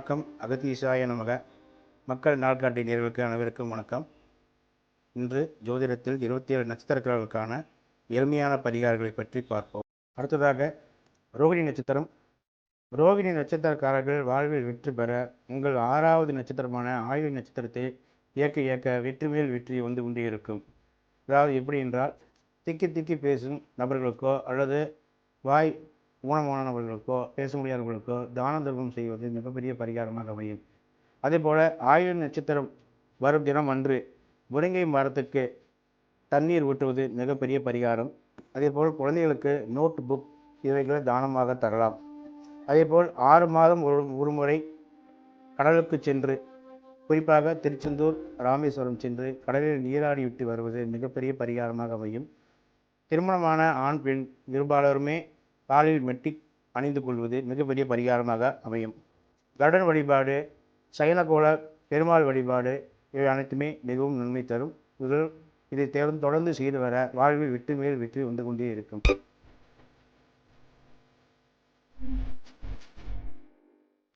வணக்கம். அகத்தீசாய நமக. மக்கள் நாள்காட்டி நேயர்களுக்கு அனைவருக்கும் வணக்கம். இன்று ஜோதிடத்தில் 27 நட்சத்திரக்காரர்களுக்கான எளிமையான பரிகாரங்களை பற்றி பார்ப்போம். அடுத்ததாக ரோகிணி நட்சத்திரம். ரோகிணி நட்சத்திரக்காரர்கள் வாழ்வில் வெற்றி பெற உங்கள் 6வது நட்சத்திரமான ஆயுள் நட்சத்திரத்தை இயக்க இயக்க வெற்றி மேல் வெற்றி வந்து கொண்டே இருக்கும். அதாவது எப்படி என்றால், திக்கி திக்கி பேசும் நபர்களுக்கோ அல்லது வாய் ஊனமானவர்களுக்கோ பேச முடியாதவர்களுக்கோ தான தர்மம் செய்வது மிகப்பெரிய பரிகாரமாக அமையும். அதே போல் ஆயுள் நட்சத்திரம் வரும் தினம் அன்று முருங்கை மரத்துக்கு தண்ணீர் ஊற்றுவது மிகப்பெரிய பரிகாரம். அதேபோல் குழந்தைகளுக்கு நோட் புக் இவைகளை தானமாக தரலாம். அதேபோல் 6 மாதம் ஒரு முறை கடலுக்கு சென்று, குறிப்பாக திருச்செந்தூர், ராமேஸ்வரம் சென்று கடலில் நீராடி விட்டு வருவது மிகப்பெரிய பரிகாரமாக அமையும். திருமணமான ஆண் பெண் இருபாலருமே காலில் மெட்டி அணிந்து கொள்வது மிகப்பெரிய பரிகாரமாக அமையும். கருடன் வழிபாடு, சைனகோள பெருமாள் வழிபாடு இவை அனைத்துமே மிகவும் நன்மை தரும். இதை தொடர்ந்து செய்து வர வாழ்வில் வெற்றி மேல் வெற்றி வந்து கொண்டே இருக்கும்.